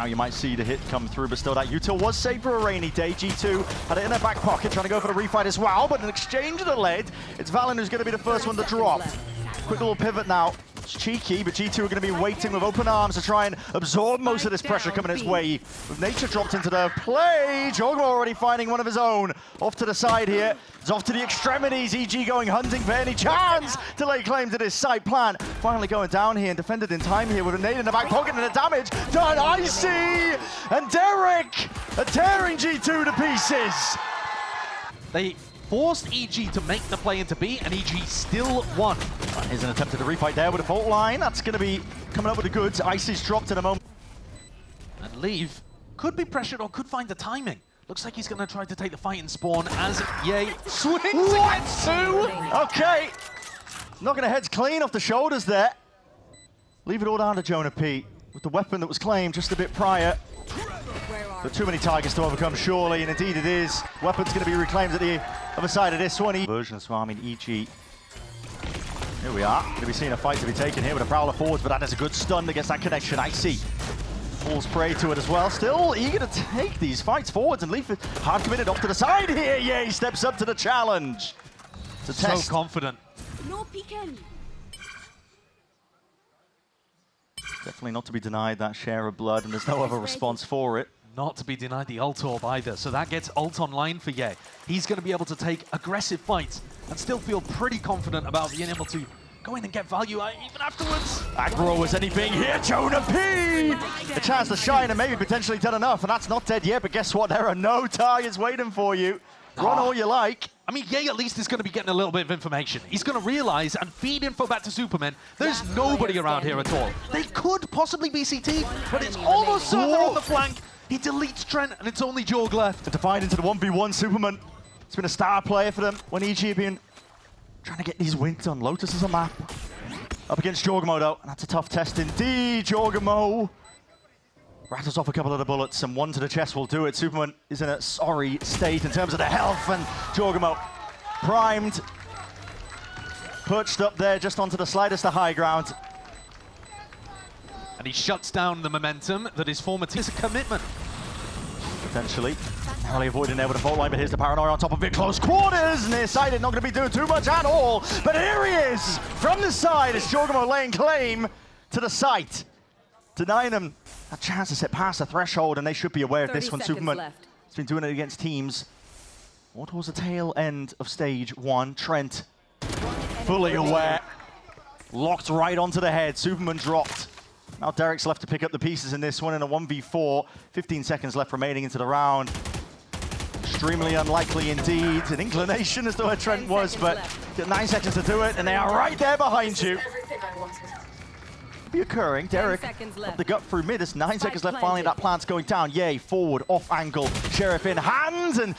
Now you might see the hit come through, but still that util was saved for a rainy day. G2 had it in their back pocket, trying to go for the refight as well, but an exchange of the lead. It's Valorant who's going to be the first one to drop. Quick little pivot now. It's cheeky, but G2 are going to be waiting with open arms to try and absorb most of this pressure coming its way. With Nature dropped into the play, Jogma already finding one of his own. Off to the side here. It's off to the extremities. EG going hunting for any chance to lay claim to this side plant. Finally going down here and defended in time here with a nade in the back pocket and the damage done. Icy and Derek are tearing G2 to pieces. They forced EG to make the play into B, and EG still won. Here's an attempt at a refight there with a fault line. That's going to be coming up with the goods. Icy's dropped in a moment. And Leave could be pressured or could find the timing. Looks like he's going to try to take the fight in spawn as Ye swings against two. Okay. Knocking the heads clean off the shoulders there. Leave it all down to Jonah P. With the weapon that was claimed just a bit prior. But too many targets to overcome, surely, and indeed it is. Weapon's going to be reclaimed at the other side of this one. Version as well, I mean, EG. Here we are. Going to be seeing a fight to be taken here with a Prowler forwards, but that is a good stun against that connection. Icy falls prey to it as well. Still eager to take these fights forwards, and Leaf hard committed off to the side here. Yay, steps up to the challenge. To test. So confident. No peeking. Definitely not to be denied that share of blood, and there's no other response for it. Not to be denied the ult orb either, so that gets ult online for Ye. He's going to be able to take aggressive fights and still feel pretty confident about being able to go in and get value even afterwards. Aggro as anything here, Jonah P! A chance to shine and maybe potentially done enough, and that's not dead yet, but guess what? There are no targets waiting for you. Run all you like. I mean, Ye at least is going to be getting a little bit of information. He's going to realize and feed info back to Superman. There's nobody around here at all. They could possibly VCT, but it's almost certain they're on the flank. He deletes Trent, and it's only Jorg left. To find into the 1v1, Superman. It's been a star player for them when EG have been trying to get these wins on. Lotus is a map. Up against Jorgmo, though, and that's a tough test indeed. Jorgmo rattles off a couple of the bullets, and one to the chest will do it. Superman is in a sorry state in terms of the health, and Jorgmo primed. Perched up there just onto the slightest of high ground. And he shuts down the momentum that his former team is a commitment. Potentially. Narrowly avoiding there with a fault line, but here's the paranoia on top of it. Close quarters, nearsighted, not going to be doing too much at all. But here he is from the side as Jorgmo laying claim to the site. Denying them a chance to set past the threshold, and they should be aware of this one. Superman has been doing it against teams. More towards the tail end of stage one. Trent fully aware. Locked right onto the head. Superman dropped. Now Derek's left to pick up the pieces in this one in a 1v4. 15 seconds left remaining into the round. Extremely unlikely indeed. An inclination as to where Trent was, but got 9 seconds to do it, and they are right there behind you. Be occurring. Derek up the gut through mid. There's 9 seconds left. Finally, that plant's going down. Yay, forward, off angle. Sheriff in hand, and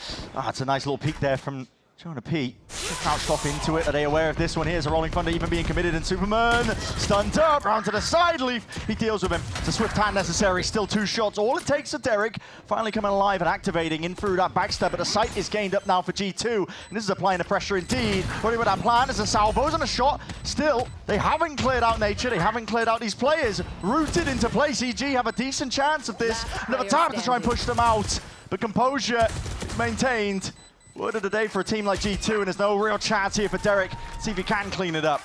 it's a nice little peek there from Jonah P. Crouched off into it. Are they aware of this one? Here's a Rolling Thunder even being committed, and Superman stunned up, round to the side. Leaf, he deals with him. It's a swift hand necessary. Still 2 shots. All it takes for Derek finally coming alive and activating in through that backstab, but the sight is gained up now for G2, and this is applying the pressure indeed. Running with that plan as a salvos and a shot. Still, they haven't cleared out Nature. They haven't cleared out these players. Rooted into place. EG have a decent chance of this. Another time to try and push them out, but composure maintained. Word of the day for a team like G2, and there's no real chance here for Derek. See if he can clean it up.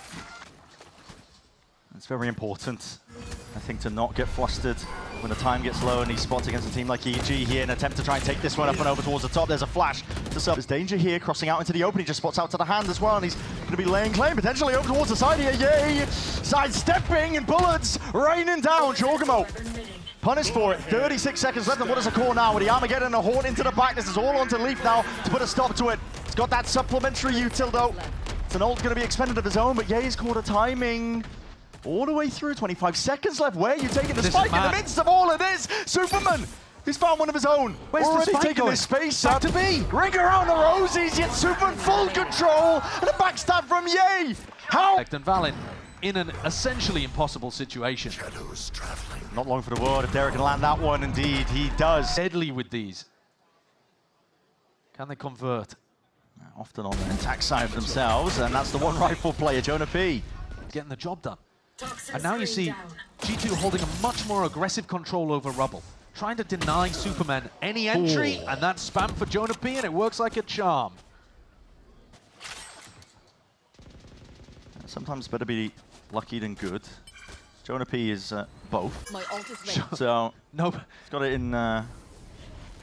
It's very important, I think, to not get flustered when the time gets low and he spots against a team like EG here. An attempt to try and take this one up and over towards the top. There's a flash to sub. There's danger here, crossing out into the open. He just spots out to the hand as well, and he's going to be laying claim, potentially over towards the side here. Yay! Sidestepping, and bullets raining down. Jorgmo punished for it. 36 seconds left, and what is a call now with the Armageddon and a Horn into the back? This is all onto Leaf now to put a stop to it. It's got that supplementary util though. It's an ult going to be expended of his own, but Ye's caught a timing all the way through. 25 seconds left. Where are you taking the spike in the midst of all of this? Superman, he's found one of his own. Where's already the spike taking going? this space Back up. to B. Ring around the rosies, yet Superman full control, and a backstab from Ye. How? And Valin in an essentially impossible situation. Not long for the world if Derek can land that one. Indeed, he does. Deadly with these. Can they convert? Often on the attack side for themselves, and that's the one rifle player, Jonah P. Getting the job done. And now you see G2 holding a much more aggressive control over Rubble, trying to deny Superman any entry, and that's spam for Jonah P, and it works like a charm. Sometimes better be lucky than good. Jonah P is both. My ult is ready. So Nope. he's got it in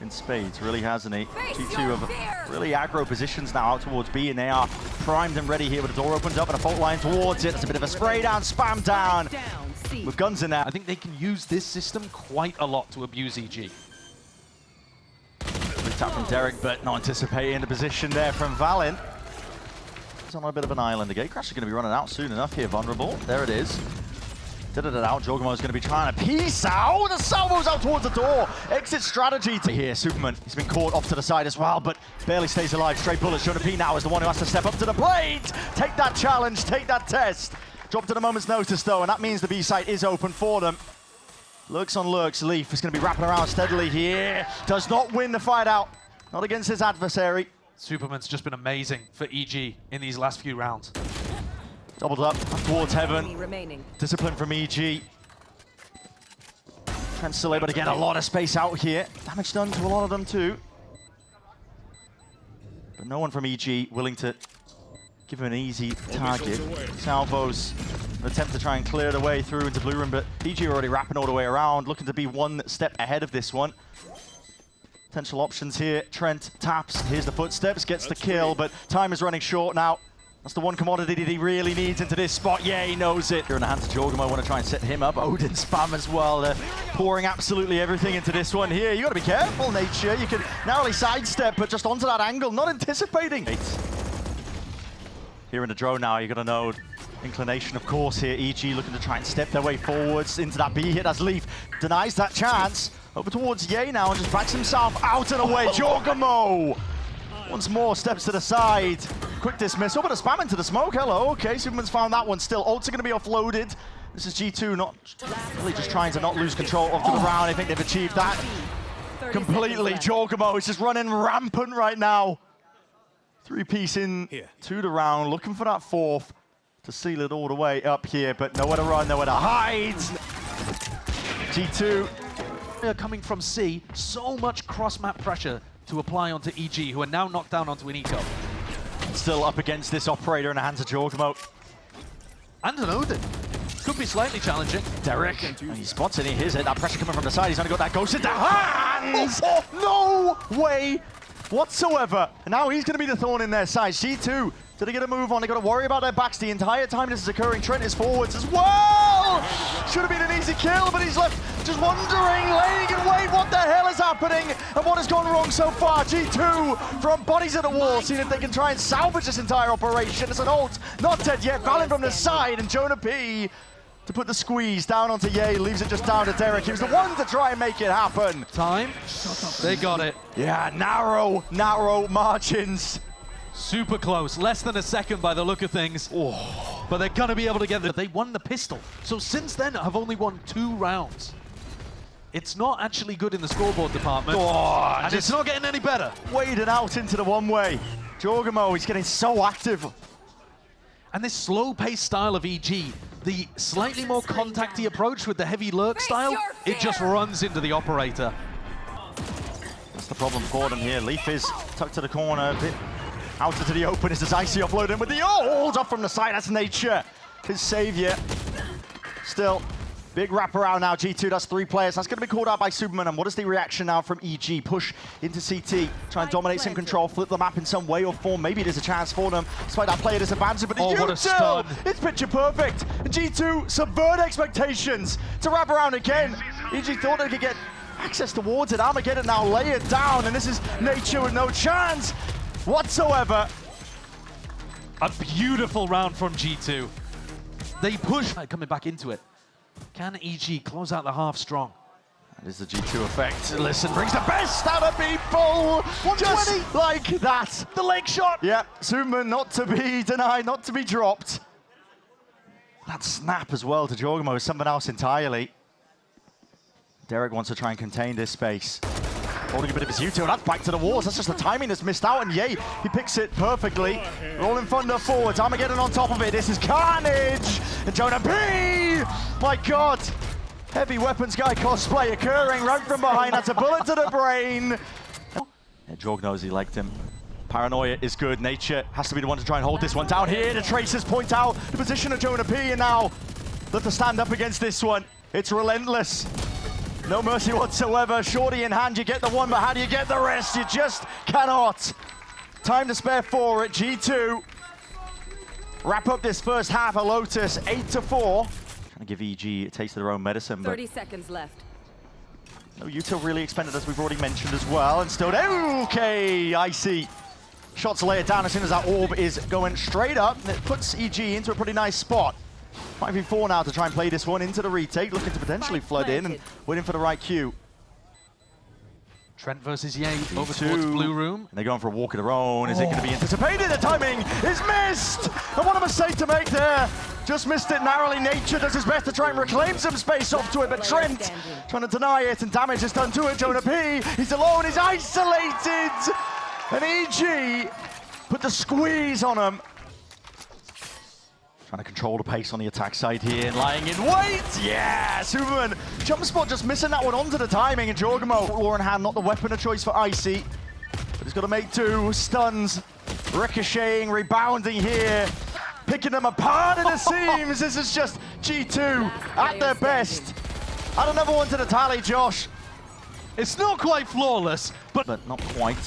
spades, really, hasn't he? G2 have really aggro positions now out towards B, and they are primed and ready here with the door opened up and a fault line towards it. It's a bit of a spray down, spam down with guns in there. I think they can use this system quite a lot to abuse EG. Good tap from Derek, but not anticipating the position there from Valin. He's on a bit of an island. The Gatecrash is going to be running out soon enough here. Vulnerable. There it is. Did it out. Jorgamo is going to be trying to piece out. The salvo's out towards the door. Exit strategy to here. Superman, he's been caught off to the side as well, but barely stays alive. Straight bullets. Jonah P now is the one who has to step up to the plate. Take that challenge. Take that test. Dropped at a moment's notice, though, and that means the B site is open for them. Lurks on lurks. Leaf is going to be wrapping around steadily here. Does not win the fight out. Not against his adversary. Superman's just been amazing for EG in these last few rounds. Doubled up towards heaven. Remaining. Discipline from EG. Trying to still able to get a lot of space out here. Damage done to a lot of them too. But no one from EG willing to give him an easy target. Salvos an attempt to try and clear the way through into blue room, but EG are already wrapping all the way around, looking to be one step ahead of this one. Potential options here. Trent taps. Here's the footsteps, gets the kill, but time is running short now. That's the one commodity that he really needs into this spot. Yeah, he knows it. Here in the hands of Jorgamo, want to try and set him up. Odin spam as well. They're pouring absolutely everything into this one here. You got to be careful, Nature. You can narrowly sidestep, but just onto that angle, not anticipating. Here in the drone now, you got to know inclination, of course, here. EG looking to try and step their way forwards into that B hit as Leaf denies that chance. Over towards Ye now and just backs himself out and away. Jorgamo! Once more, steps to the side. Quick dismissal, but a spam into the smoke. Hello, okay, Superman's found that one still. Ults are going to be offloaded. This is G2 not really just trying to not lose control of the round. I think they've achieved that completely. Jorgamo is just running rampant right now. 3-piece in to the round, looking for that fourth to seal it all the way up here, but nowhere to run, nowhere to hide. G2 coming from C, so much cross-map pressure to apply onto EG, who are now knocked down onto an eco. still up against this operator in the hands of Jorgamo. And an Odin. Could be slightly challenging. Derek, and he spots it, he hears it. That pressure coming from the side, he's only got that ghost in the hands! No way whatsoever. And now he's going to be the thorn in their side. G2, did they get a move on? They got to worry about their backs the entire time this is occurring. Trent is forwards as well! Should have been an easy kill, but he's left just wondering, laying in wait, what the hell is happening? And what has gone wrong so far? G2 from bodies at the wall, seeing if they can try and salvage this entire operation. It's an ult, not dead yet, Valin from the side, and Jonah P to put the squeeze down onto Ye, leaves it just down to Derek. He was the one to try and make it happen. Time, they got it. Yeah, narrow margins. Super close, less than a second by the look of things. Oh. But they're gonna be able to get it. They won the pistol. So since then, have only won 2 rounds. It's not actually good in the scoreboard department. Oh, and it's not getting any better. Waded out into the one-way. Jorgamo, he's getting so active. And this slow-paced style of EG, the slightly more contacty approach with the heavy lurk style, it just runs into the operator. That's the problem for them here. Leaf is tucked to the corner, a bit out into the open. Is Icy offloading with the ult off from the side. That's Nature, his savior. Still, big wraparound now. G2 does 3 players. That's going to be called out by Superman. And what is the reaction now from EG? Push into CT, try and dominate some control, flip the map in some way or form. Maybe there's a chance for them, despite that player disadvantage. But what a stun. It's picture perfect. And G2 subvert expectations to wrap around again. EG thought they could get access towards it. Armageddon now lay it down, and this is Nature with no chance whatsoever. A beautiful round from G2. They push, coming back into it. Can EG close out the half strong? That is the G2 effect. Listen, brings the best out of people. 120. Just like that. The leg shot. Yeah, Superman not to be denied, not to be dropped. That snap as well to Jorgamo is something else entirely. Derek wants to try and contain this space. Holding a bit of his U-turn, that's back to the walls. That's just the timing that's missed out, and Ye, he picks it perfectly. Rolling thunder forwards, Armageddon on top of it. This is carnage, and Jonah P! My God, Heavy weapons guy cosplay occurring right from behind. That's a bullet to the brain. Yeah, Jorg knows he liked him. Paranoia is good. Nature has to be the one to try and hold this one down here. The tracers point out the position of Jonah P, and now look to stand up against this one. It's relentless. No mercy whatsoever. Shorty in hand, you get the one, but how do you get the rest? You just cannot. Time to spare 4 at G2. Wrap up this first half of Lotus, 8-4. Trying to give EG a taste of their own medicine, but 30 seconds left. no util really expended, as we've already mentioned as well. And still, okay, Icy. Shots laid down as soon as that orb is going straight up. And it puts EG into a pretty nice spot. 5v4 now to try and play this one into the retake, looking to potentially flood in and waiting for the right cue. Trent versus Ye over towards Blue Room. And they're going for a walk of their own. Is it going to be anticipated? The timing is missed! And what a mistake to make there. Just missed it narrowly. Nature does his best to try and reclaim some space off to it, but Trent trying to deny it, and damage is done to it. Jonah P, he's alone, he's isolated! And EG put the squeeze on him. Trying to control the pace on the attack side here, and lying in wait! Yeah, Superman! Jump spot just missing that one onto the timing, and Jorgamo, war in hand, not the weapon of choice for Icy. But he's got to make do. Stuns, ricocheting, rebounding here, picking them apart in the seams. This is just G2 at their best. Add another one to the tally, Josh. It's not quite flawless, but Not quite.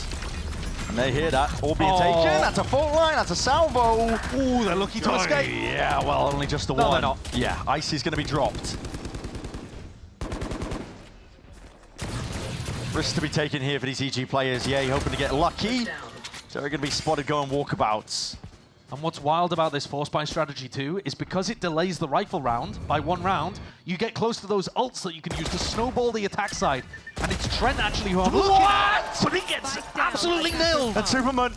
And they hear that, all being taken. That's a fault line, that's a salvo. ooh, they're lucky to escape. Yeah, well, only just the No, one. they're not. Yeah, Icy's going to be dropped. Risk to be taken here for these EG players. Yeah, you're hoping to get lucky. So they're going to be spotted going walkabouts. And what's wild about this force buy strategy too is because it delays the rifle round by 1 round, you get close to those ults that you can use to snowball the attack side. And it's Trent actually who I'm looking at, but he gets absolutely nailed. And Superman,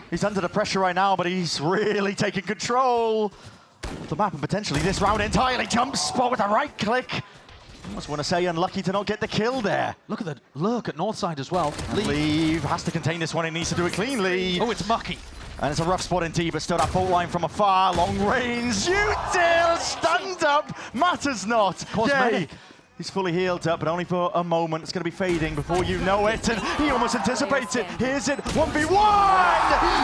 he's under the pressure right now, but he's really taking control of the map, and potentially this round entirely. Jump spot with a right click. Almost want to say unlucky to not get the kill there. Look at that lurk at north side as well. Leave has to contain this one, he needs to do it cleanly. Oh, it's mucky. And it's a rough spot indeed, but still that fault line from afar, long range. Util stunned up, matters not. Yay. He's fully healed up, but only for a moment. It's going to be fading before you know it, and he almost anticipates it. Here's it, 1v1!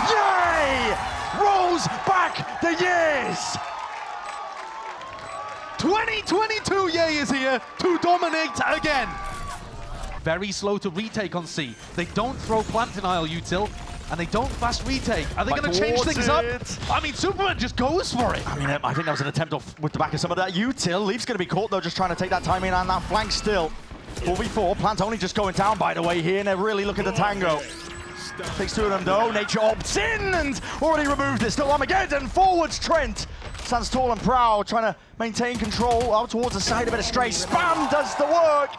Yay! Rolls back the years! 2022 Ye is here to dominate again. Very slow to retake on C. They don't throw plant denial util, and they don't fast retake. Are they going to change things up? I mean, Superman just goes for it. I mean, I think that was an attempt off with the back of some of that util. Leaf's going to be caught, though, just trying to take that timing on that flank still. 4v4, Plant only just going down, by the way, here, and they're really looking to tango. Takes 2 of them, though. Nature opts in and already removed it. Still Armageddon, forwards Trent. Stands tall and proud, trying to maintain control out towards the side, a bit of stray. Spam does the work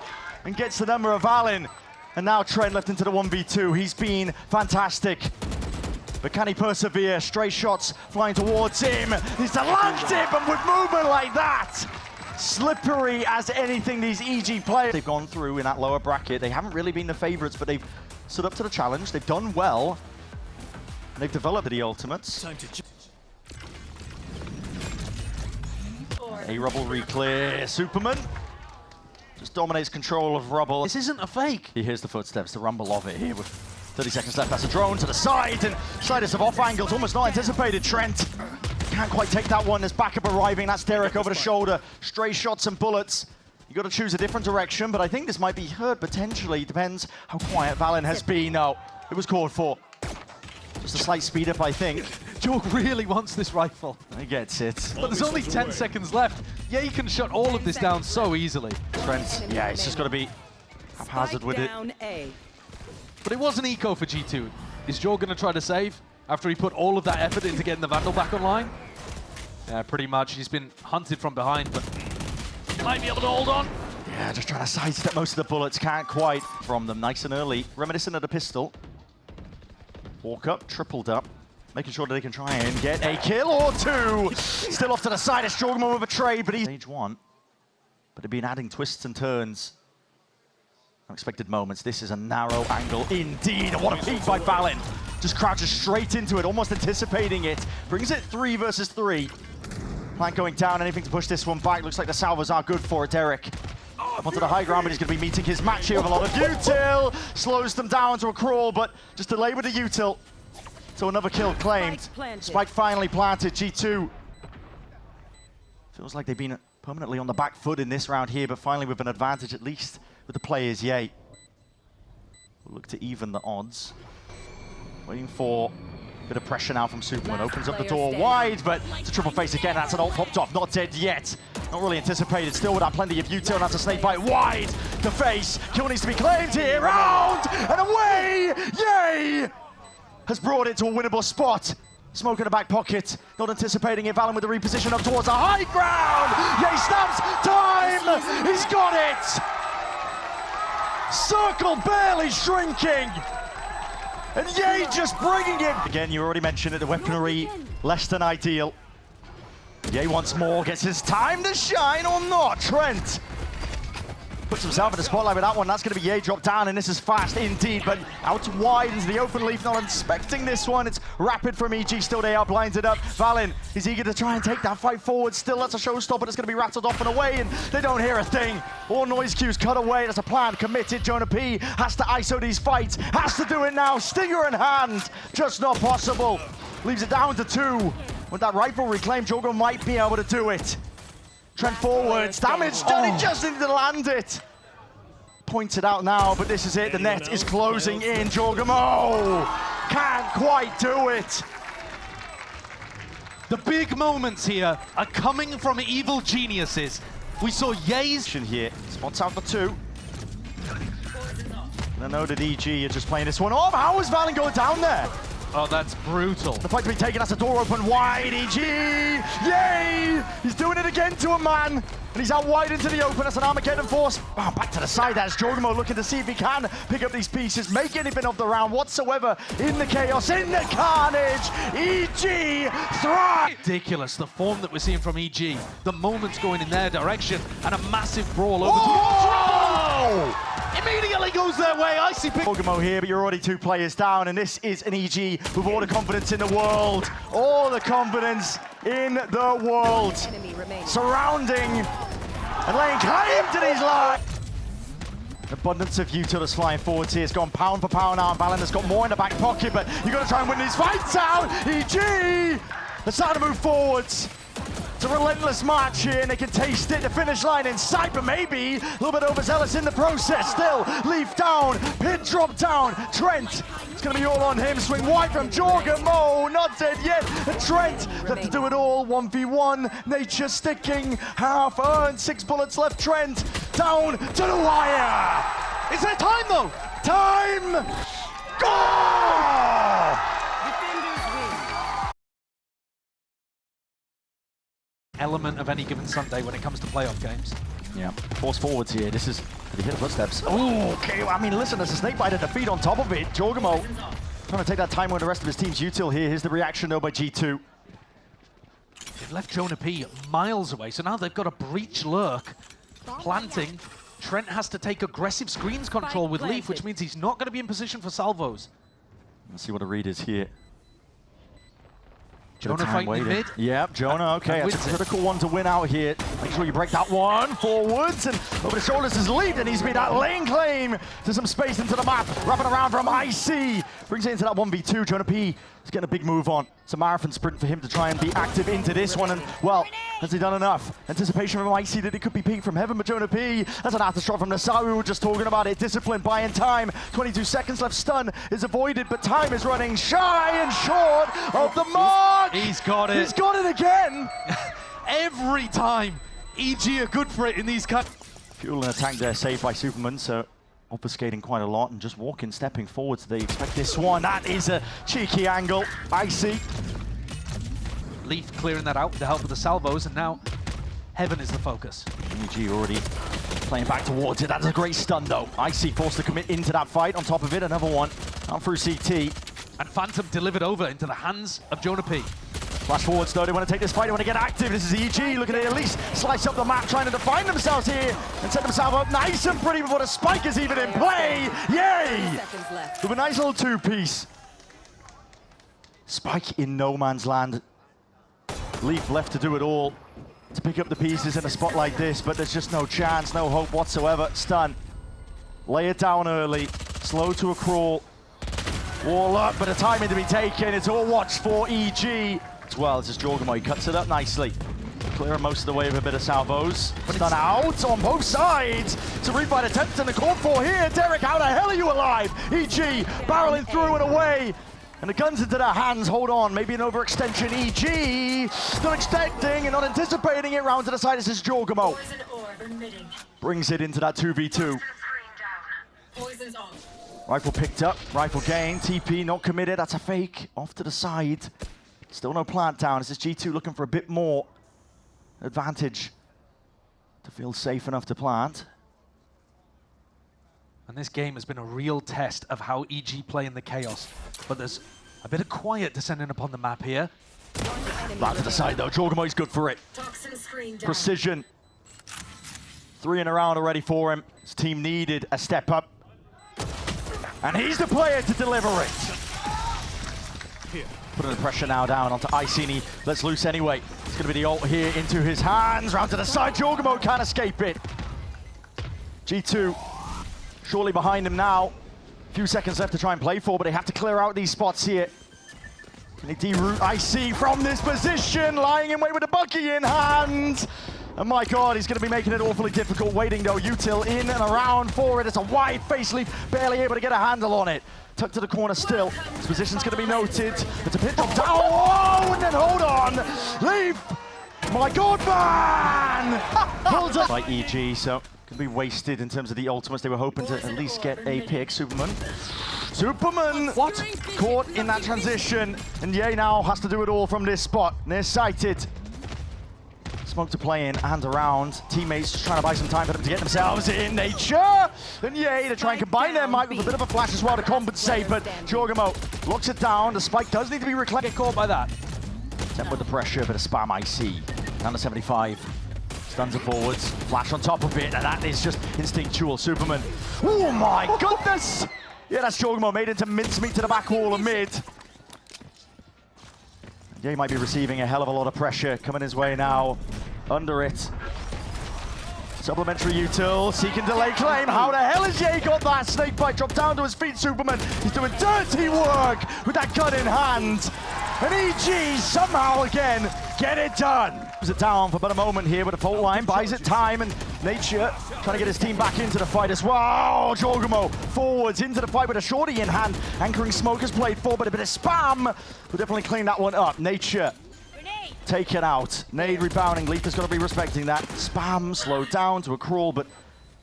and gets the number of Valen. And now Trent left into the 1v2. He's been fantastic. But can he persevere? Stray shots flying towards him. He's to land it, but with movement like that, slippery as anything these EG players. They've gone through in that lower bracket. They haven't really been the favorites, but they've stood up to the challenge. They've done well. And they've developed the ultimates. A rubble re-clear. Superman just dominates control of rubble. This isn't a fake. He hears the footsteps, the rumble of it here with 30 seconds left. That's a drone to the side, and Sidus of off angles, almost not anticipated. Trent can't quite take that one. There's backup arriving. That's Derek over the shoulder. Stray shots and bullets. You got to choose a different direction, but I think this might be heard potentially. Depends how quiet Valen has been. No, it was called for. Just a slight speed up, I think. Jorg really wants this rifle. He gets it. But there's only 10 seconds left. Yeah, you can shut all of this down so easily. Trent, yeah, he's just got to be haphazard with it. But it was an eco for G2. Is Jorg going to try to save after he put all of that effort into getting the Vandal back online? Yeah, pretty much. He's been hunted from behind, but might be able to hold on. Yeah, just trying to sidestep most of the bullets. Can't quite from them. Nice and early. Reminiscent of the pistol. Walk up, tripled up. Making sure that they can try and get a kill or 2. Still off to the side. It's Jorgman with a trade, but he's stage 1. But they've been adding twists and turns. Unexpected moments. This is a narrow angle indeed. And what a peek by Valen. Just crouches straight into it, almost anticipating it. Brings it 3 versus 3. Plank going down, anything to push this one back. Looks like the salvos are good for it, Derek. up onto the high ground, but he's going to be meeting his match here with a lot of util. Slows them down to a crawl, but just delay with the util. So another kill claimed. Spike finally planted, G2. Feels like they've been permanently on the back foot in this round here, but finally with an advantage, at least with the players, yay. We'll look to even the odds. Waiting for a bit of pressure now from Superman. Opens up the door wide, but it's a triple face again. That's an ult popped off. Not dead yet. Not really anticipated. Still without plenty of util. That's a snake bite wide. The face. Kill needs to be claimed here. Round and away. Yay! Has brought it to a winnable spot. Smoke in the back pocket. Not anticipating it. Valorant with the reposition up towards the high ground. Yay snaps. Time. He's got it. Circle barely shrinking. And Yay just bringing it! Again, you already mentioned it, the weaponry less than ideal. Yay once more, gets his time to shine or not. Trent puts himself in the spotlight with that one. That's going to be Yay drop down, and this is fast indeed, but out wide into the open leaf. Not expecting this one. It's rapid from EG, still they are blinded up. Valen is eager to try and take that fight forward. Still, that's a showstopper. It's going to be rattled off and away, and they don't hear a thing. All noise cues cut away. That's a plan, committed. Jonah P has to ISO these fights. Has to do it now. Stinger in hand. Just not possible. Leaves it down to 2. With that rifle reclaimed, Jogo might be able to do it. Trent forwards, damage done, he just needed to land it. Pointed out now, but this is it, the net is closing in. Jorgamo can't quite do it. The big moments here are coming from evil geniuses. We saw Yay's here, spots out the 2. And I know that EG are just playing this one off. How is Valen going down there? Oh, that's brutal. The fight to be taken, that's a door open wide, EG! Yay! He's doing it again to a man, and he's out wide into the open. That's an Armageddon force. Oh, back to the side, that's Jorgamo looking to see if he can pick up these pieces, make anything of the round whatsoever in the chaos, in the carnage. EG thrive! Ridiculous, the form that we're seeing from EG, the moments going in their direction, and a massive brawl over Oh! Immediately goes their way. I see Jorgamo here, but you're already 2 players down, and this is an EG with all the confidence in the world. All the confidence in the world. Surrounding and laying claim to these lives. Abundance of util that's flying forwards here. It's gone pound for pound now, and Valen has got more in the back pocket, but you've got to try and win these fights out. EG! They're starting to move forwards. It's a relentless march here, and they can taste it. The finish line in sight, but maybe a little bit overzealous in the process. Still, Leaf down, Pin drop down. Trent, it's going to be all on him. Swing wide from Jorgamo, not dead yet. And Trent left to do it all. 1v1, nature sticking, half earned, 6 bullets left. Trent down to the wire. Is there time though? Time! Go! Element of any given Sunday when it comes to playoff games. Yeah, force forwards here. This is, did he hit the footsteps? Oh, okay. I mean, listen, there's a snake bite and a feed on top of it. Jorgamo trying to take that time with the rest of his team's util here. Here's the reaction though by G2. They've left Jonah P miles away, so now they've got a breach lurk. Planting. Trent has to take aggressive screens control with Leaf, which means he's not going to be in position for salvos. Let's see what a read is here. Jonah fighting in mid. Yep, Jonah, okay, that's a critical one to win out here. Make sure you break that one forwards, and over the shoulders is Lead, and he's made that lane claim to some space into the map. Wrapping around from IC. Brings it into that 1v2. Jonah P is getting a big move on. It's a marathon sprint for him to try and be active into this one, and, well, has he done enough? Anticipation from IC that it could be peak from heaven, but Jonah P, that's an aftershock from Nasawi. We were just talking about it. Discipline, buying time. 22 seconds left. Stun is avoided, but time is running shy and short of the mark. He's got it. He's got it again. Every time. EG are good for it in these cuts. Fuel and attack there, saved by Superman, so obfuscating quite a lot and just walking, stepping forwards. They expect this one. That is a cheeky angle. Icy. Leaf clearing that out with the help of the salvos, and now Heaven is the focus. EG already playing back towards it. That's a great stun though. Icy forced to commit into that fight. On top of it, another one out through CT. And Phantom delivered over into the hands of Jonah P. Flash forwards though, they want to take this fight, they want to get active. This is EG looking at least slice up the map, trying to define themselves here and set themselves up nice and pretty before the spike is even in play. Yay! With a nice little two-piece. Spike in no man's land. Leaf left to do it all. to pick up the pieces in a spot like this, but there's just no chance, no hope whatsoever. Stun. Lay it down early. Slow to a crawl. Wall up, but a timing to be taken. It's all watched for EG. As well, this is Jorgamo. He cuts it up nicely. Clearing most of the way with a bit of salvos. Stun out on both sides. It's a refight attempt and the call for here. Derek, how the hell are you alive? EG barreling through and away. And the gun's into their hands. Hold on, maybe an overextension. EG not expecting and not anticipating it. Round to the side. This is Jorgamo. Brings it into that 2v2. Rifle picked up, rifle gained, TP not committed, that's a fake, off to the side. Still no plant down, this is G2 looking for a bit more advantage to feel safe enough to plant. And this game has been a real test of how EG play in the chaos. But there's a bit of quiet descending upon the map here. Back to the side though, Jorgamo's good for it. Precision. 3 in a round already for him. His team needed a step up. And he's the player to deliver it. Putting the pressure now down onto Icini. Let's loose anyway. It's going to be the ult here into his hands. Round to the side. Jorgamo can't escape it. G2 surely behind him now. A few seconds left to try and play for, but they have to clear out these spots here. Can he deroute IC from this position? Lying in wait with a Bucky in hand. And my God, he's going to be making it awfully difficult. Waiting though, Util in and around for it. It's a wide face leaf, barely able to get a handle on it. Tucked to the corner still. His position's going to be noted. It's a pit drop down. Oh, and then hold on. Leaf. My God, man. Pulls up. By EG, so could be wasted in terms of the ultimates. They were hoping to at least get a pick. Superman. What? Caught in that transition. And Ye now has to do it all from this spot. Near-sighted. Smoke to play in and around. Teammates just trying to buy some time for them to get themselves in. Nature! And Ye to try and combine their might with a bit of a flash as well to compensate, but Jorgamo locks it down. The spike does need to be reclaimed. Get caught by that. Temp with the pressure, bit of spam IC. Down to 75. Stuns it forwards. Flash on top of it, and that is just instinctual. Superman. Oh my goodness! Yeah, that's Jorgamo made into mincemeat to the back wall of mid. Yeah, he might be receiving a hell of a lot of pressure coming his way now. Under it. Supplementary util, seeking delay claim. How the hell has Ye got that? Snakebite dropped down to his feet, Superman. He's doing dirty work with that gun in hand. And EG somehow again get it done. Puts it down for about a moment here with a fault line, buys it time, and Nature trying to get his team back into the fight as well. Jorgamo forwards into the fight with a shorty in hand. Anchoring smoke has played for, but a bit of spam. We'll definitely clean that one up. Nature taken out. Nade rebounding. Leaf is going to be respecting that. Spam slowed down to a crawl, but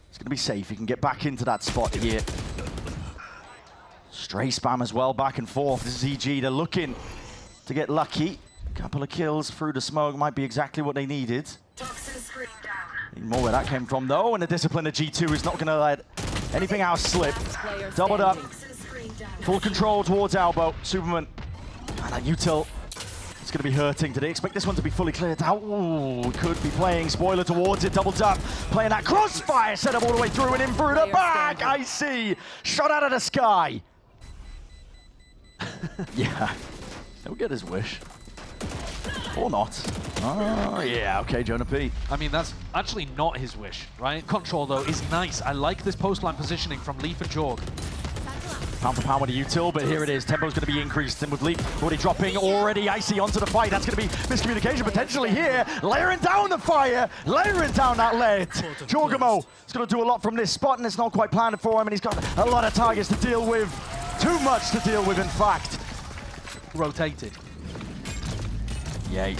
it's going to be safe. He can get back into that spot here. Stray spam as well, back and forth. This is EG. They're looking to get lucky. A couple of kills through the smoke might be exactly what they needed. Need more where that came from though, and the discipline of G2 is not going to let anything else slip. Doubled up. Full control towards elbow. Superman. And that util. It's going to be hurting. Did they expect this one to be fully cleared out? Ooh, could be playing spoiler towards it. Doubled up. Playing that crossfire setup all the way through and in through the back. I see. Shot out of the sky. Yeah. He'll get his wish. Or not. Oh, yeah, okay, Jonah P. I mean, that's actually not his wish, right? Control, though, is nice. I like this post-line positioning from Leaf and Jorg. Pound for pound with a util, but here it is. Tempo's going to be increased, and with Leaf already dropping, already icy onto the fight. That's going to be miscommunication potentially here. Layering down the fire, layering down that lead. Jorgamo is going to do a lot from this spot, and it's not quite planned for him, and he's got a lot of targets to deal with. Too much to deal with, in fact. Rotated. Yay.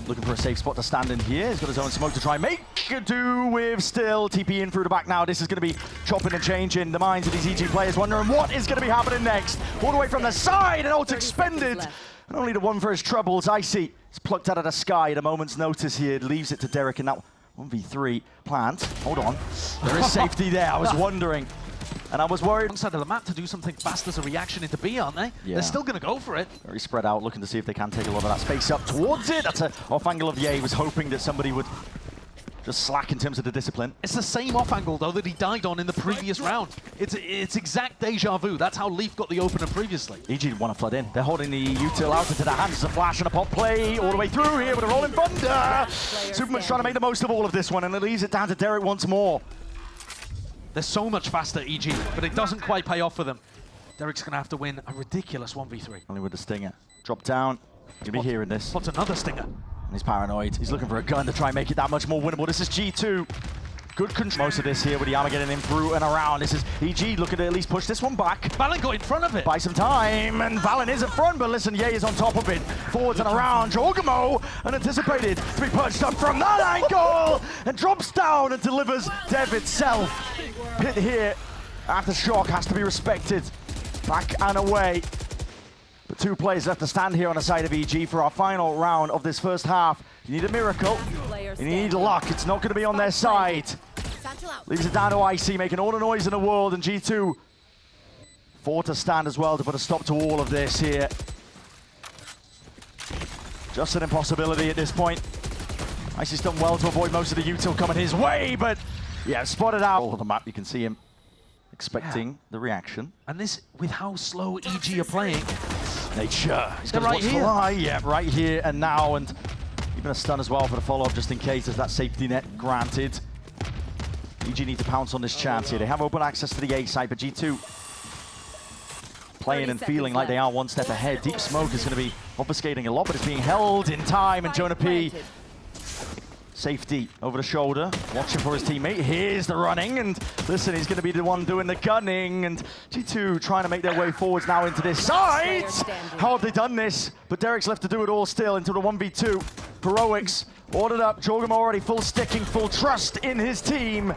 Looking for a safe spot to stand in here. He's got his own smoke to try and make do with still. TP in through the back now. This is going to be chopping and changing the minds of these EG players, wondering what is going to be happening next. All the way from the side, and ult expended. And only the one for his troubles. Icy is plucked out of the sky at a moment's notice here. Leaves it to Derek in that 1v3 plant. Hold on. There is safety there. I was wondering. And I was worried. Side of the map to do something fast as a reaction into B, aren't they? Yeah. They're still going to go for it. Very spread out, looking to see if they can take a lot of that space up towards it. That's an off angle of Ye. Was hoping that somebody would just slack in terms of the discipline. It's the same off angle, though, that he died on in the previous round. It's exact deja vu. That's how Leaf got the opener previously. EG want to flood in. They're holding the util out into their hands. There's a flash and a pop play all the way through here with a rolling thunder. Superman's trying to make the most of all of this one, and it leaves it down to Derek once more. They're so much faster, EG, but it doesn't quite pay off for them. Derek's going to have to win a ridiculous 1v3. Only with the stinger. Drop down. You'll be hearing this. What's another stinger? And he's paranoid. He's looking for a gun to try and make it that much more winnable. This is G2. Good control. Most of this here with the Armageddon in through and around. This is EG looking to at least push this one back. Valen got in front of it. Buy some time, and Valen is at front, but listen, Ye is on top of it. Forwards and around. Jorgamo, unanticipated to be punched up from that angle, and drops down and delivers Dev itself. Pit here, Aftershock has to be respected. Back and away. But 2 players left to stand here on the side of EG for our final round of this first half. You need a miracle, and you need luck. It's not going to be on their side. Leaves it down to IC, making all the noise in the world, and G2 4 to stand as well to put a stop to all of this here. Just an impossibility at this point. IC's done well to avoid most of the util coming his way, but yeah, spotted out. All of the map, you can see him expecting the reaction. And this, with how slow EG are playing, Nature. He's got right here. Fly. Yeah, right here and now, and even a stun as well for the follow-up just in case there's that safety net granted. EG need to pounce on this chance here. They have open access to the A side, but G2 playing and feeling like they are one step ahead. Deep Smoke is going to be obfuscating a lot, but it's being held in time, and Jonah P. Safety over the shoulder, watching for his teammate. Here's the running, and listen, he's going to be the one doing the gunning, and G2 trying to make their way forwards now into this side. How have they done this? But Derek's left to do it all still into the 1v2. Heroics ordered up. Jorgamo already full sticking, full trust in his team.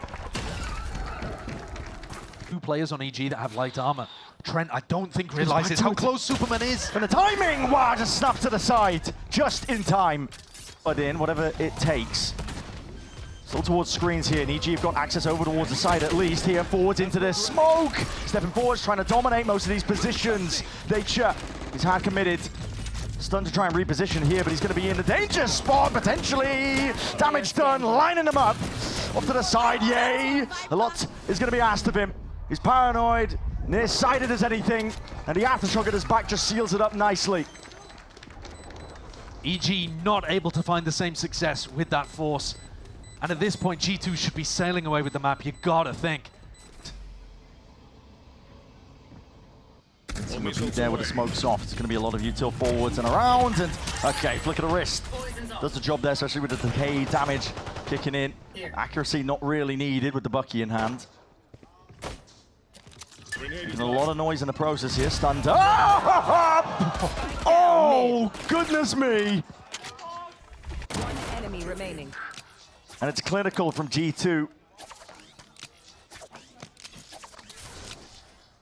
2 players on EG that have light armor. Trent, I don't think, realizes how close Superman is. And the timing, wow, just snapped to the side, just in time. But in, whatever it takes. Still towards screens here, and EG have got access over towards the side at least. Here, forwards into the smoke. Stepping forwards, trying to dominate most of these positions. Nature is hard committed. Stun to try and reposition here, but he's going to be in the danger spot, potentially. Damage done, lining him up. Off to the side, yay. A lot is going to be asked of him. He's paranoid, nearsighted as anything, and the Aftershock at his back just seals it up nicely. EG not able to find the same success with that force. And at this point, G2 should be sailing away with the map, you gotta think. Repeat there with the smoke soft. It's going to be a lot of util forwards and around, and okay, flick of the wrist. Does the job there, especially with the decay damage kicking in. Accuracy not really needed with the Bucky in hand. Making a lot of noise in the process here. Stunned up. Oh, goodness me. One enemy remaining. And it's clinical from G2.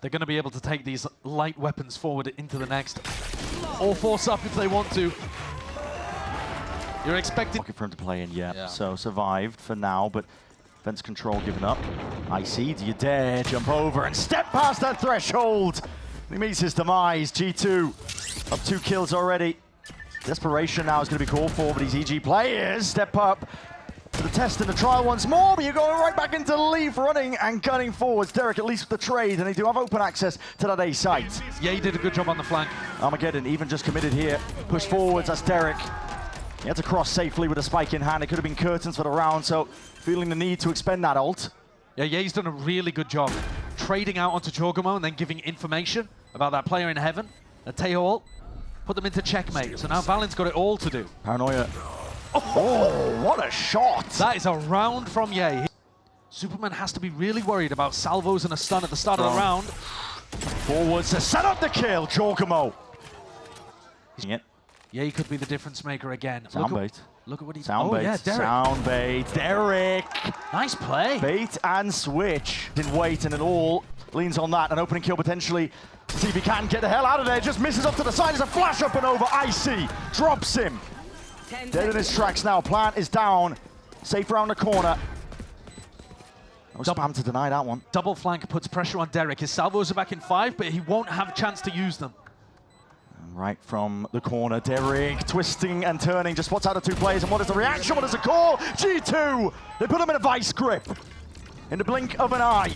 They're going to be able to take these light weapons forward into the next. Or force up if they want to. You're expecting... Looking for him to play in, yeah. So survived for now, but fence control given up. IC, do you dare jump over and step past that threshold? He meets his demise. G2 up 2 kills already. Desperation now is going to be called for, but these EG players step up to the test and the trial once more, but you're going right back into Leaf, running and gunning forwards. Derek at least with the trade, and they do have open access to that A site. Yeah, he did a good job on the flank. Armageddon even just committed here. Push forwards, that's Derek. He had to cross safely with a spike in hand. It could have been curtains for the round, so feeling the need to expend that ult. Yeah, he's done a really good job trading out onto Jorgamo and then giving information about that player in heaven, a Teo ult, put them into checkmate. So now Valen's got it all to do. Paranoia. Oh, what a shot! That is a round from Ye. Superman has to be really worried about salvos and a stun at the start of the round. Forwards to set up the kill, Jorgamo. Ye could be the difference maker again. Soundbait. Look at what he's... Soundbait. Yeah, Derek. Soundbait. Derek. Nice play. Bait and switch. Didn't wait, and it all leans on that. An opening kill potentially. See if he can get the hell out of there. Just misses up to the side. There's a flash up and over. IC drops him. Dead in his tracks now. Plant is down. Safe around the corner. No spam to deny that one. Double flank puts pressure on Derek. His salvos are back in 5, but he won't have a chance to use them. Right from the corner, Derek twisting and turning, just spots out of two players. And what is the reaction? What is the call? G2! They put him in a vice grip in the blink of an eye.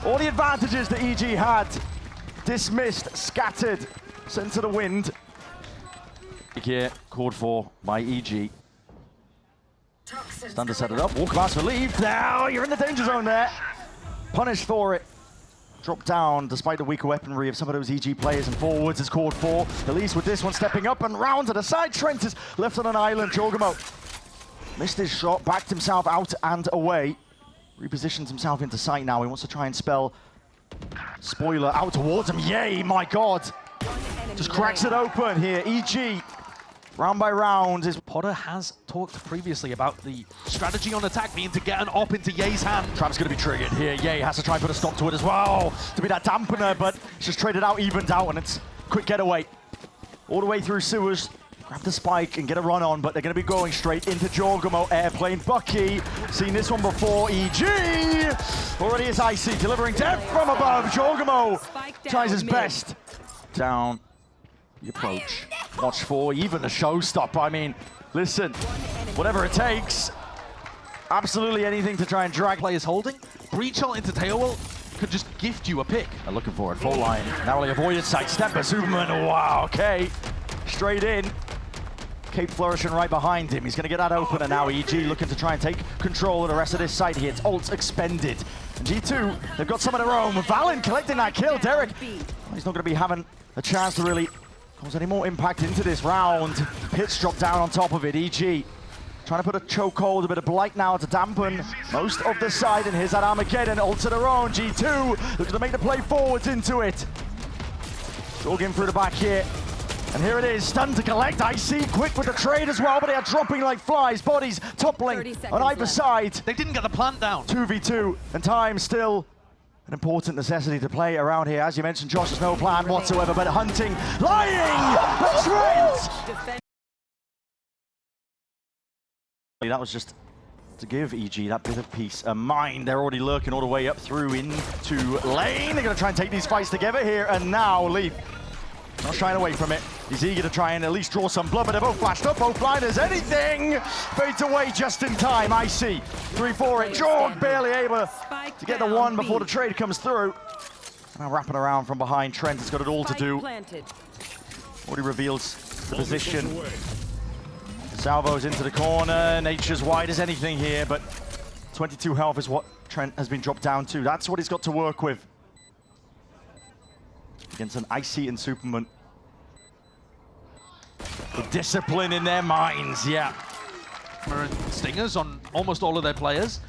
All the advantages that EG had, dismissed, scattered, sent to the wind. Here, called for by EG. Stand to set it up, walk past for leave. Now you're in the danger zone there. Punished for it. Dropped down despite the weaker weaponry of some of those EG players, and forwards is called for. Elise with this one stepping up and round to the side. Trent is left on an island. Jorgamo missed his shot, backed himself out and away. Repositions himself into sight now. He wants to try and spell spoiler out towards him. Yay, my God. Just cracks it open here. EG, round by round. Potter has talked previously about the strategy on attack being to get an op into Ye's hand. Trap's going to be triggered here. Ye has to try and put a stop to it as well, to be that dampener, but it's just traded out, evened out, and it's quick getaway. All the way through sewers. Grab the spike and get a run on, but they're going to be going straight into Jorgamo. Airplane Bucky, seen this one before. EG already is icy, delivering death from above. Jorgamo tries his best. Down the approach. Watch for even the showstopper. I mean, listen, whatever it takes. Absolutely anything to try and drag. Players holding. Breach shot into Tailwell could just gift you a pick. They're looking for it. Full line. Narrowly avoided. Sidestepper. Superman. Wow, okay. Straight in. Cape flourishing right behind him. He's going to get that open, and now EG looking to try and take control of the rest of this side here. It's ult expended. And G2, they've got some of their own. Valen collecting that kill. Derek, he's not going to be having a chance to really cause any more impact into this round. Pitch dropped down on top of it. EG trying to put a chokehold, a bit of blight now to dampen most of the side. And here's that Armageddon, ult to their own. G2 looking to make the play forwards into it. Jogging through the back here. And here it is, stun to collect. Icy quick with the trade as well, but they are dropping like flies. Bodies toppling on either side. They didn't get the plant down. 2v2, and time still an important necessity to play around here. As you mentioned, Josh, there's no plan whatsoever, but hunting, lying, the Trent! That was just to give EG that bit of peace of mind. They're already lurking all the way up through into lane. They're gonna try and take these fights together here, and now Leaf not shying away from it. He's eager to try and at least draw some blood, but they're both flashed up, both blinders, anything! Fades away just in time. Icy, 3 for it. Jorg barely able to get the one before the trade comes through. Now wrapping around from behind. Trent has got it all to do. Already reveals the position. Salvo's into the corner. Nature's wide as anything here, but 22 health is what Trent has been dropped down to. That's what he's got to work with against an Icy and Superman. The discipline in their minds, yeah. Stingers on almost all of their players.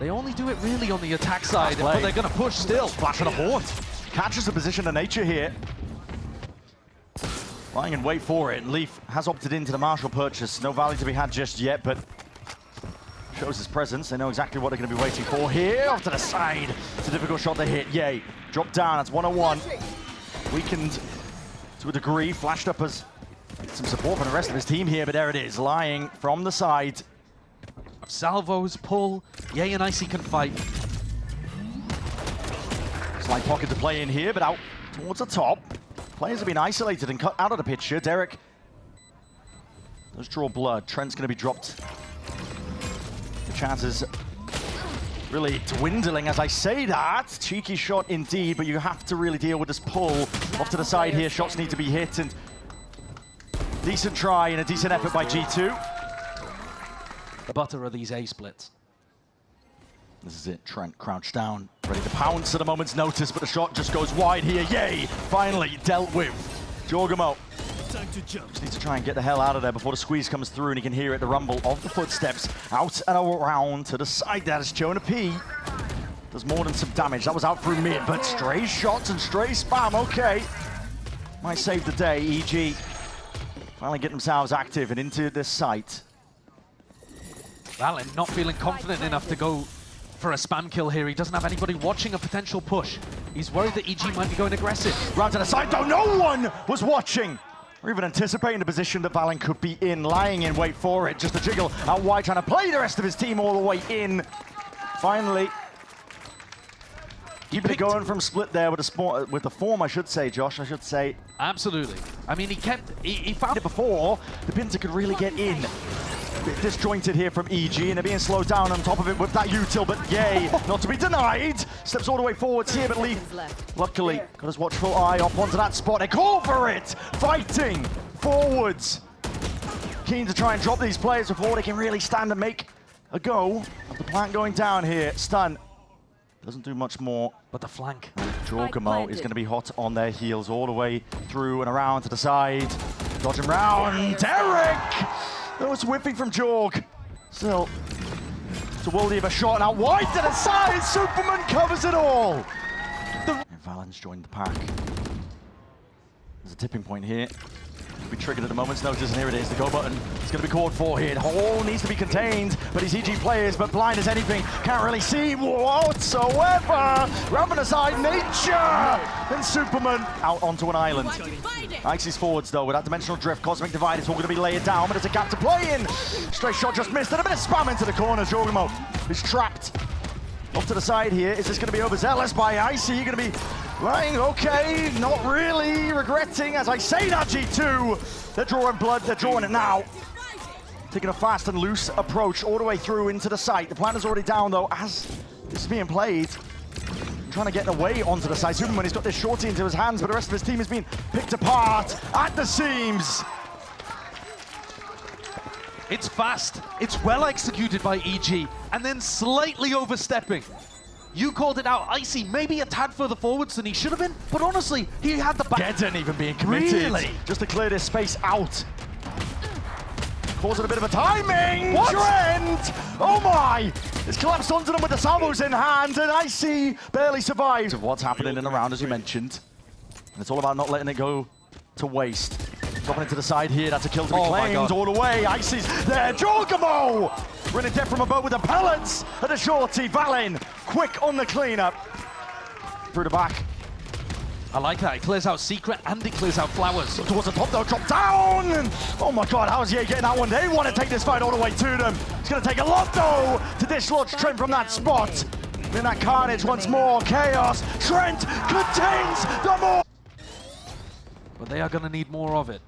They only do it really on the attack side, but they're going to push still. Flash of the Horde. Catches the position of Nature here. Lying in wait for it. Leaf has opted into the Marshall purchase. No value to be had just yet, but shows his presence. They know exactly what they're going to be waiting for here. Off to the side. It's a difficult shot to hit. Yay. Dropped down. That's 101. Weakened to a degree. Flashed up as some support from the rest of his team here, but there it is. Lying from the side. Salvos pull. Ye and Icy can fight. Slight pocket to play in here, but out towards the top. Players have been isolated and cut out of the picture. Derek does draw blood. Trent's going to be dropped. The chances really dwindling as I say that. Cheeky shot indeed, but you have to really deal with this pull off to the side here. Shots need to be hit, and decent try and a decent effort by G2. The butter of these A splits. This is it. Trent crouched down, ready to pounce at a moment's notice, but the shot just goes wide here. Yay! Finally dealt with. Jorgamo just needs to try and get the hell out of there before the squeeze comes through, and he can hear it, the rumble of the footsteps out and around to the side. That is Jonah P. Does more than some damage. That was out through mid, but stray shots and stray spam. Okay. Might save the day. EG finally get themselves active and into this site. Valen not feeling confident enough to go for a spam kill here. He doesn't have anybody watching a potential push. He's worried that EG might be going aggressive. Round to the side, though. No one was watching or even anticipating the position that Valen could be in. Lying in wait for it. Just a jiggle out wide, trying to play the rest of his team all the way in. Finally, Keeping it going from split there with the form, I should say, Josh. I should say. Absolutely. I mean, he found It before the Pinter could really get in. A bit disjointed here from EG, and they're being slowed down on top of it with that util, but yay, not to be denied. Steps all the way forwards here, but Leaf, luckily, got his watchful eye up onto that spot. They call for it! Fighting forwards. Keen to try and drop these players before they can really stand and make a go of the plant going down here. Stun. Doesn't do much more. but the flank. Jorgamo is going to be hot on their heels all the way through and around to the side. Dodging round. Derek! That was whipping from Jorg. Still, it's a worldie of a shot. Now wide to the side. Superman covers it all. And Valens joined the pack. There's a tipping point here. Will be triggered at a moment's notice, and here it is. The go button is going to be called for here. Hall needs to be contained, but he's EG players, but blind as anything. Can't really see whatsoever. Ramping aside, nature! And Superman out onto an island. Icy's forwards, though, with that dimensional drift. Cosmic Divide is all going to be laid down, but it's a gap to play in. Straight shot just missed, and a bit of spam into the corner. Jorgamo is trapped. Off to the side here. Is this going to be overzealous by Icy? You're going to be lying, okay, not really regretting as I say that, G2. They're drawing blood, they're drawing it now. Taking a fast and loose approach all the way through into the site. The plan is already down though as this is being played. Trying to get away onto the side. Superman, he's got this shorty into his hands, but the rest of his team is being picked apart at the seams. It's fast, it's well executed by EG, and then slightly overstepping. You called it out, Icy, maybe a tad further forwards than he should have been, but honestly, he had the back. Gedden even being committed. Really? Just to clear this space out. Causing a bit of a timing. What? Trent! Oh my! It's collapsed onto them with the salvos in hand, and Icy barely survives. Of what's happening in the round, as you mentioned. And it's all about not letting it go to waste. Dropping into the side here, that's a kill to be claimed all the way. Icy's there, Jorgamo! Running death from above with the pellets at the shorty. Valen, quick on the cleanup. Through the back. I like that, it clears out Secret and it clears out Flowers. Towards the top though, drop down! And oh my god, how's Ye getting that one? They want to take this fight all the way to them. It's going to take a lot though to dislodge Trent from that spot. In that carnage once more, Chaos. Trent contains the more. But they are going to need more of it.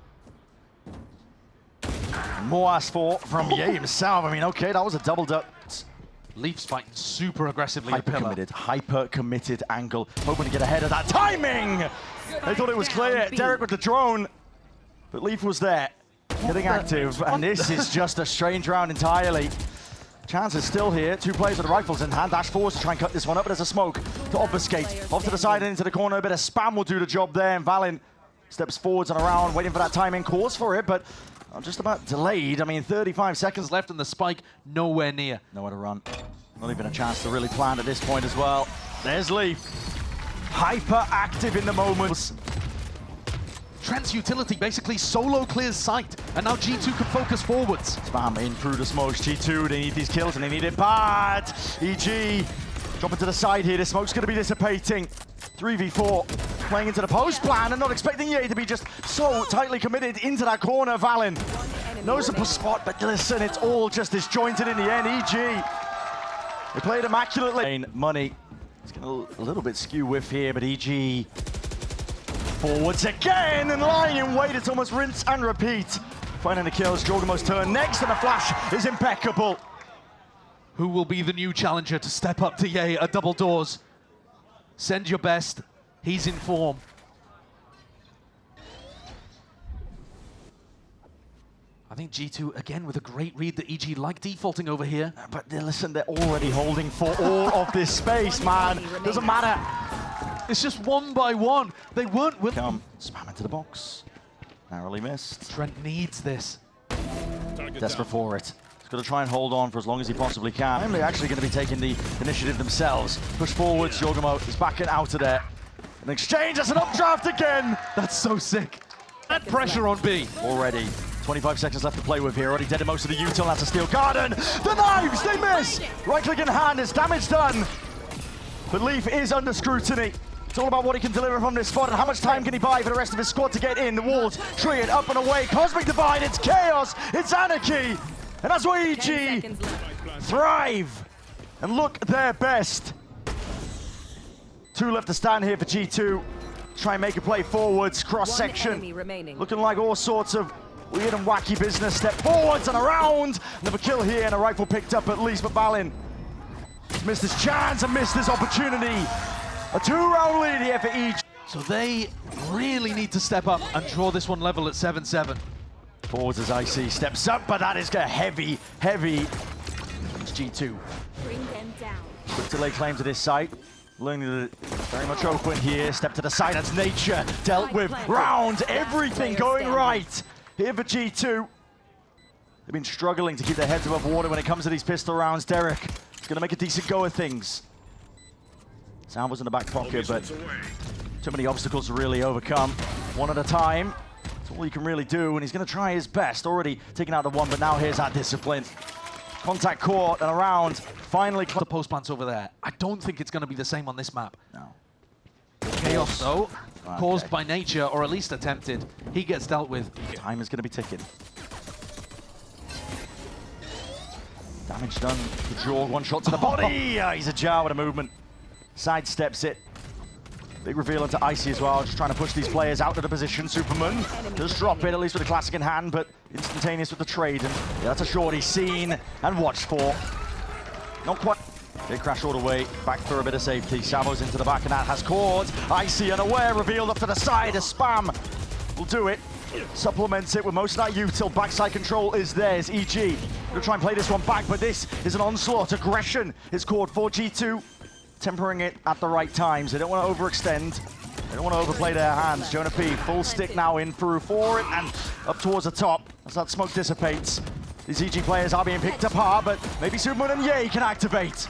More asked for from Ye himself. I mean, okay, that was a double duck. Leafs fighting super aggressively. Hyper committed angle. Hoping to get ahead of that timing. They thought it was clear. Derek with the drone, but Leaf was there, getting active. And this is just a strange round entirely. Chance is still here. Two players with the rifles in hand. Dash forwards to try and cut this one up, but there's a smoke to obfuscate. Off to the side and into the corner. A bit of spam will do the job there. And Valen steps forwards and around, waiting for that timing. Calls for it, but just about delayed. I mean, 35 seconds left And the spike nowhere near. Nowhere to run. Not even a chance to really plan at this point as well. There's Leaf. Hyper active in the moment. Trent's utility basically solo clears sight, and now G2 can focus forwards. Spam in through the smokes. G2, they need these kills and they need it bad. EG dropping to the side here. The smoke's going to be dissipating. 3v4 playing into the post plan and not expecting Ye to be just so tightly committed into that corner. Valen knows the spot, but listen, it's all just disjointed in the end. EG, they played immaculately. Money, it's getting a little bit skew whiff here, but EG forwards again and lying in wait. It's almost rinse and repeat. Finding the kills. Jorgamo's turn next, and the flash is impeccable. Who will be the new challenger to step up to Ye at double doors? Send your best. He's in form. I think G2 again with a great read that EG like defaulting over here. But listen, they're already holding for all of this space, man. Doesn't matter. It's just one by one. They weren't willing. Come, spam into the box. Narrowly missed. Trent needs this. Desperate for it. He's got to try and hold on for as long as he possibly can. They're actually going to be taking the initiative themselves. Push forwards, Jorgamo is backing out of there. An exchange, that's an updraft again. That's so sick. That pressure on B. Already 25 seconds left to play with here. Already dead in most of the util. That's a steel garden. The knives, they miss. Right click in hand, it's damage done. But Leaf is under scrutiny. It's all about what he can deliver from this spot and how much time can he buy for the rest of his squad to get in. The walls, tree it up and away. Cosmic Divide, it's chaos, it's anarchy. And that's why EG thrive and look their best. Two left to stand here for G2. Try and make a play forwards, cross One enemy section. remaining. Looking like all sorts of weird and wacky business. Step forwards and around. Another kill here and a rifle picked up at least, but Valin missed his chance and missed his opportunity. A 2-round lead here for each. So they really need to step up and draw this one level at 7-7. Forwards as IC steps up, but that is a heavy. It's G2. Bring them down. Quick to lay claim to this site. Learning that very much open here. Step to the side, that's nature. Dealt with. Round, everything going right. Here for G2. They've been struggling to keep their heads above water when it comes to these pistol rounds. Derek is going to make a decent go of things. Sound was in the back pocket, but too many obstacles to really overcome. One at a time. That's all he can really do, and he's going to try his best. Already taking out the one, but now here's that discipline. Contact court and around. Finally, The post plant's over there. I don't think it's going to be the same on this map. no. Chaos, though, Okay. caused by nature, or at least attempted. He gets dealt with. Time is going to be ticking. Damage done. The jaw, one shot to the body. He's ajar with a movement. Sidesteps it. Big reveal into Icy as well, just trying to push these players out of the position. Superman does drop it, at least with the classic in hand, but instantaneous with the trade. And yeah, that's a shorty seen and watched for. Not quite. They crash all the way, back for a bit of safety. Savo's into the back, and that has caught. Icy unaware, revealed up to the side. A spam will do it. Supplements it with most of that util. Backside control is theirs. EG gonna try and play this one back, but this is an onslaught. Aggression is called for G2. Tempering it at the right times. They don't want to overextend. They don't want to overplay their hands. Jonah P, full stick now in through for it and up towards the top as that smoke dissipates. These EG players are being picked apart, but maybe Superman and Ye can activate.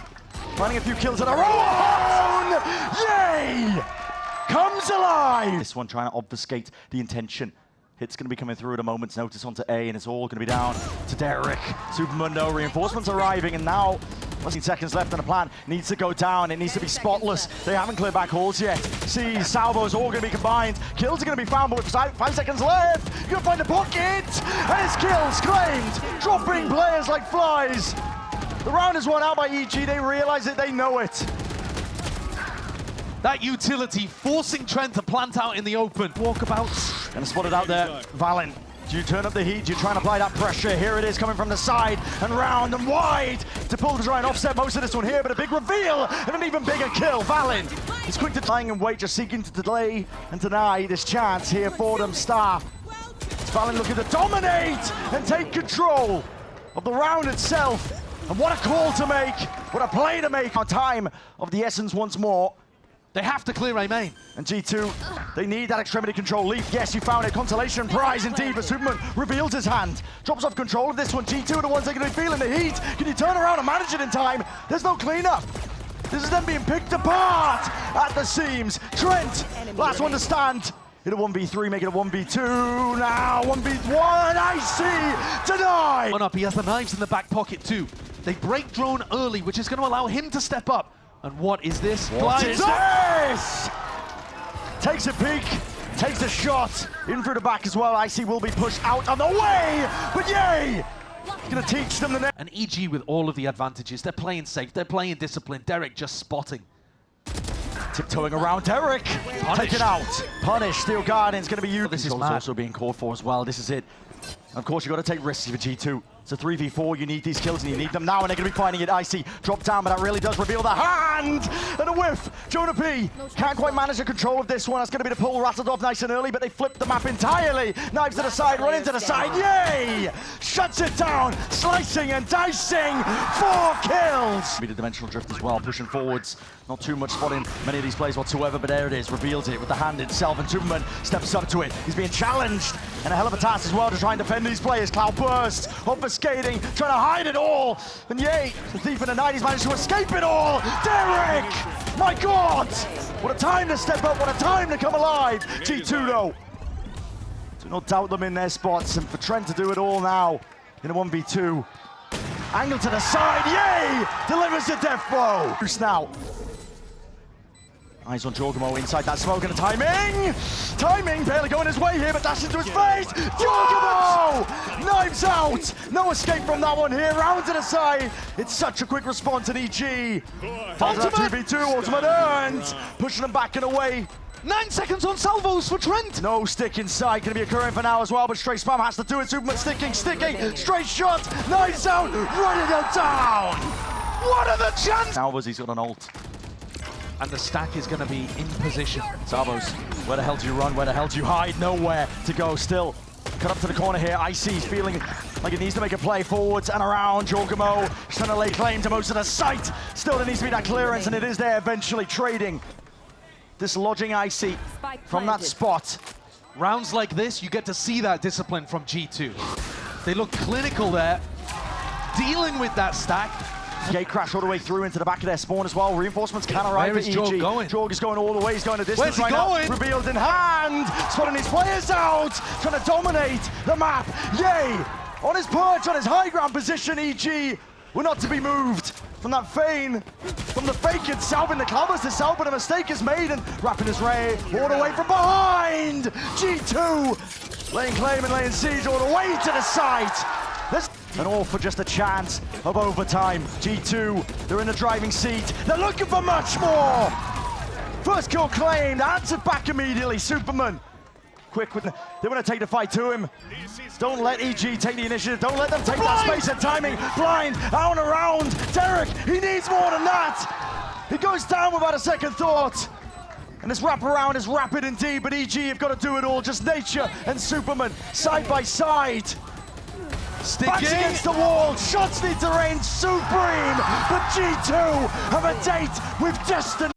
Finding a few kills in a row. Ye comes alive. This one trying to obfuscate the intention. Hit's going to be coming through at a moment's notice onto A, and it's all going to be down to Derek. Superman, no reinforcements arriving, and now 15 seconds left on the plan. Needs to go down. It needs to be spotless. They haven't cleared back halls yet. See, salvos all going to be combined. Kills are going to be found, but with 5 seconds left, you're going to find a pocket. And his kills claimed. Dropping players like flies. The round is won out by EG. They realize it. They know it. That utility forcing Trent to plant out in the open. Walkabouts. And spotted out there. Valin. Do you turn up the heat? Do you try and apply that pressure? Here it is coming from the side and round and wide to pull to try and offset most of this one here, but a big reveal and an even bigger kill. Valin is quick to lying and wait, just seeking to delay and deny this chance here for them. Star. It's Valin looking to dominate and take control of the round itself. And what a call to make, what a play to make. Our time of the essence once more. They have to clear A main. And G2, they need that extremity control. Leaf, yes, you found it. Consolation prize indeed, but Superman reveals his hand. Drops off control of this one. G2 are the ones that are going to be feeling the heat. Can you turn around and manage it in time? There's no cleanup. This is them being picked apart at the seams. Trent, last one to stand. Hit a 1v3, make it a 1v2. Now 1v1, Icy, deny. One up, he has the knives in the back pocket too. They break drone early, which is going to allow him to step up. And what is this? What is this? Takes a peek, takes a shot, in through the back as well. Icy will be pushed out on the way, but Ye! Gonna teach them the next. And EG with all of the advantages. They're playing safe, they're playing disciplined. Derek just spotting. Tiptoeing around Derek, taken out. Punished, Steel Guardian's gonna be used. This is Control's also being called for as well, this is it. Of course, you've got to take risks for G2. It's a 3v4, you need these kills and you need them now, and they're going to be finding it. Icy drop down, but that really does reveal the hand! And a whiff! Jonah P can't quite manage the control of this one. That's going to be the pull rattled off nice and early, but they flipped the map entirely. Knives to the side, run into the side, yay! Shuts it down, slicing and dicing, 4 kills! Beat a dimensional drift as well, pushing forwards. Not too much spotting many of these plays whatsoever, but there it is, reveals it with the hand itself, and Superman steps up to it. He's being challenged, and a hell of a task as well to try and defend these players. Cloud burst, obfuscating, trying to hide it all, and yay, the thief in the night, he's managed to escape it all. Derek! My God! What a time to step up, what a time to come alive. G2 though, do not doubt them in their spots, and for Trent to do it all now in a 1v2. Angle to the side, yay! Delivers the death blow. Bruce now. Eyes on Jorgamo inside that smoke and the timing! Timing barely going his way here, but dash into his face! Jorgamo! Knives out! No escape from that one here, round to the side. It's such a quick response in EG. Ultimate 2v2, ultimate earned! Pushing them back and away. 9 seconds on salvos for Trent. No stick inside, going to be occurring for now as well, but straight spam has to do it. Superman sticking, straight shot, knives out, running them down! What are the chances? Salvos, he's got an ult. And the stack is going to be in position. Salvos, where the hell do you run? Where the hell do you hide? Nowhere to go still. Cut up to the corner here. Icy's feeling like it needs to make a play forwards and around. Jorgamo trying to lay claim to most of the site. Still there needs to be that clearance, and it is there eventually. Trading, dislodging Icy from that spot. Rounds like this, you get to see that discipline from G2. They look clinical there, dealing with that stack. Gate crash all the way through into the back of their spawn as well. Reinforcements can arrive. Where is Jorg going? Jorg is going all the way. He's going a distance Where's he going? now. Revealed in hand. Spotting his players out. Trying to dominate the map. Yay! On his perch, on his high ground position, EG were not to be moved from that feign. From the fake itself in the covers itself, but a mistake is made and wrapping his ray all the way from behind. G2 laying claim and laying siege all the way to the site. And all for just a chance of overtime. G2, they're in the driving seat. They're looking for much more. First kill claimed, answered back immediately. Superman, quick with they want to take the fight to him. Don't let EG take the initiative. Don't let them take that space and timing. Blind, out and around. Derek, he needs more than that. He goes down without a second thought. And this wraparound is rapid indeed, but EG have got to do it all. Just nature and Superman side by side. Backs against the wall, shots need to reign supreme, but G2 have a date with destiny.